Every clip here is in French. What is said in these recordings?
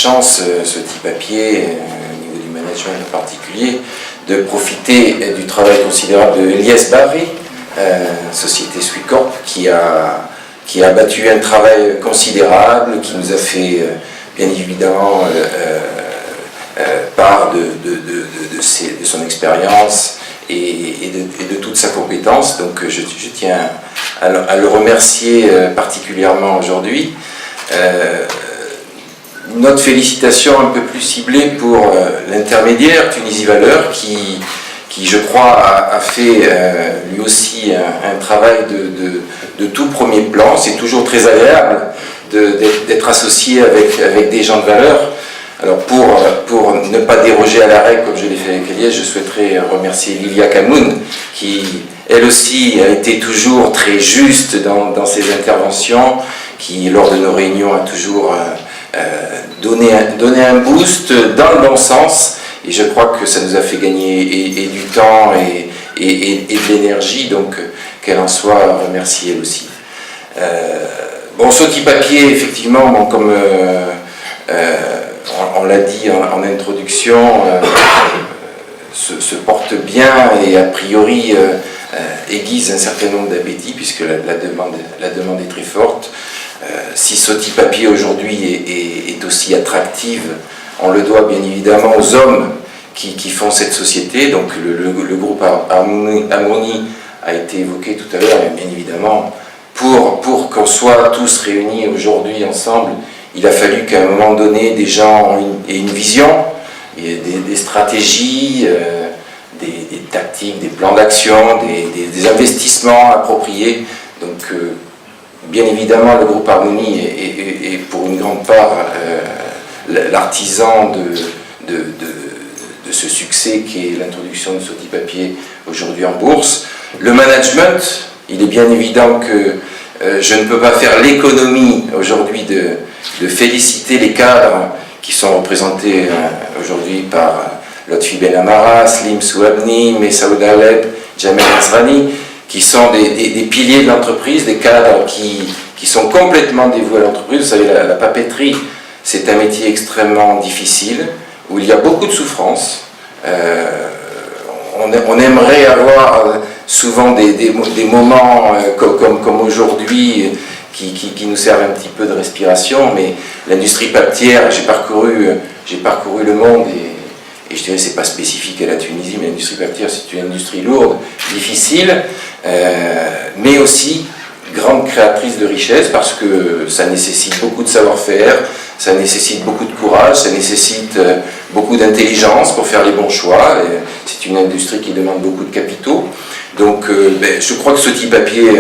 chance, Sotipapier, au niveau du management en particulier, de profiter du travail considérable de Elias Barry, société Suicorp, qui a abattu un travail considérable, qui nous a fait bien évidemment part de son expérience et de toute sa compétence. Donc je tiens à le remercier particulièrement aujourd'hui. Notre félicitation un peu plus ciblée pour l'intermédiaire Tunisie Valeurs qui je crois a fait lui aussi un travail de tout premier plan. C'est toujours très agréable d'être associé avec des gens de valeur. Alors pour ne pas déroger à la règle comme je l'ai fait avec Elias, je souhaiterais remercier Lilia Kamoun qui elle aussi a été toujours très juste dans ses interventions, qui lors de nos réunions a toujours donné un boost dans le bon sens, et je crois que ça nous a fait gagner et du temps et de l'énergie, donc qu'elle en soit remerciée elle aussi. Bon, Sotipapier, effectivement, bon, comme on l'a dit en introduction, se porte bien et a priori aiguise un certain nombre d'appétits puisque la demande est très forte. Si Sotipapier aujourd'hui est aussi attractive, on le doit bien évidemment aux hommes qui font cette société. Donc le groupe Harmonie a été évoqué tout à l'heure, et bien évidemment pour qu'on soit tous réunis aujourd'hui ensemble, il a fallu qu'à un moment donné des gens aient une vision, des stratégies, des tactiques, des plans d'action, des investissements appropriés. Donc bien évidemment le groupe Harmonie est pour une grande part l'artisan de ce succès qui est l'introduction de Sotipapier aujourd'hui en bourse. Le management, il est bien évident que je ne peux pas faire l'économie aujourd'hui de féliciter les cadres qui sont représentés aujourd'hui par Lotfi Ben Amara, Slim Souabni, Messaoud Aleb, Jamel Nasrani, qui sont des piliers de l'entreprise, des cadres qui sont complètement dévoués à l'entreprise. Vous savez, la papeterie, c'est un métier extrêmement difficile, où il y a beaucoup de souffrance. On aimerait avoir souvent des moments comme aujourd'hui qui nous servent un petit peu de respiration, mais l'industrie papetière, j'ai parcouru le monde et je dirais que ce n'est pas spécifique à la Tunisie, mais l'industrie papetière c'est une industrie lourde, difficile, mais aussi grande créatrice de richesse parce que ça nécessite beaucoup de savoir-faire, ça nécessite beaucoup de courage, ça nécessite beaucoup d'intelligence pour faire les bons choix. C'est une industrie qui demande beaucoup de capitaux. Donc je crois que Sotipapier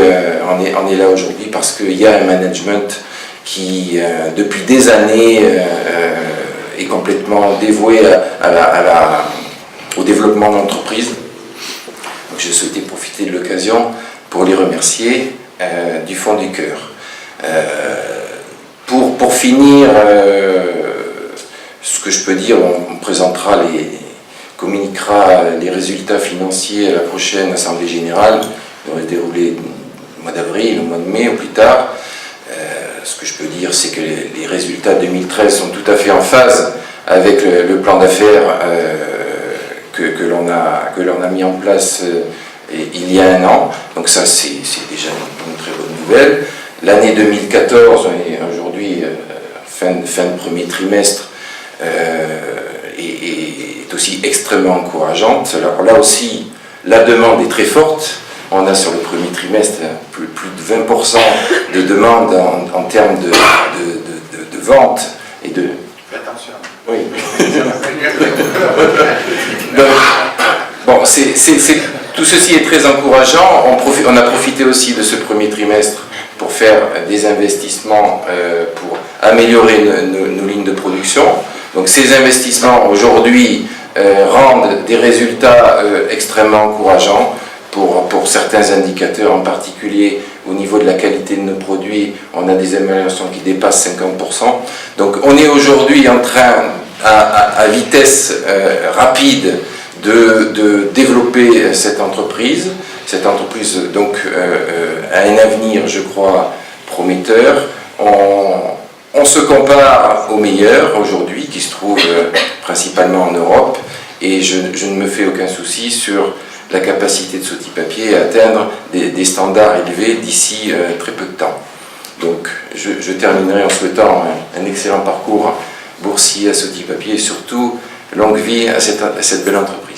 en est là aujourd'hui parce qu'il y a un management qui, depuis des années, est complètement dévoué au développement de l'entreprise. Donc je souhaitais profiter de l'occasion pour les remercier du fond du cœur. Pour finir, ce que je peux dire, on communiquera les résultats financiers à la prochaine Assemblée Générale, qui devrait se dérouler au mois d'avril, au mois de mai ou plus tard. Ce que je peux dire, c'est que les résultats 2013 sont tout à fait en phase avec le plan d'affaires que l'on a mis en place il y a un an. Donc ça, c'est déjà une très bonne nouvelle. L'année 2014, on est aujourd'hui fin de premier trimestre, est aussi extrêmement encourageante. Alors là aussi, la demande est très forte. On a sur le premier trimestre plus de 20% de demande en termes de vente et de... Attention. Oui. Donc, bon, tout ceci est très encourageant. On a profité aussi de ce premier trimestre pour faire des investissements pour améliorer nos lignes de production. Donc ces investissements aujourd'hui rendent des résultats extrêmement encourageants pour certains indicateurs, en particulier au niveau de la qualité de nos produits. On a des améliorations qui dépassent 50%. Donc on est aujourd'hui en train, à vitesse rapide, de développer cette entreprise. Cette entreprise donc a un avenir, je crois, prometteur. On se compare aux meilleurs aujourd'hui, qui se trouvent principalement en Europe, et je ne me fais aucun souci sur la capacité de Sauti Papier à atteindre des standards élevés d'ici très peu de temps. Donc je terminerai en souhaitant un excellent parcours boursier à Sauti Papier et surtout longue vie à cette belle entreprise.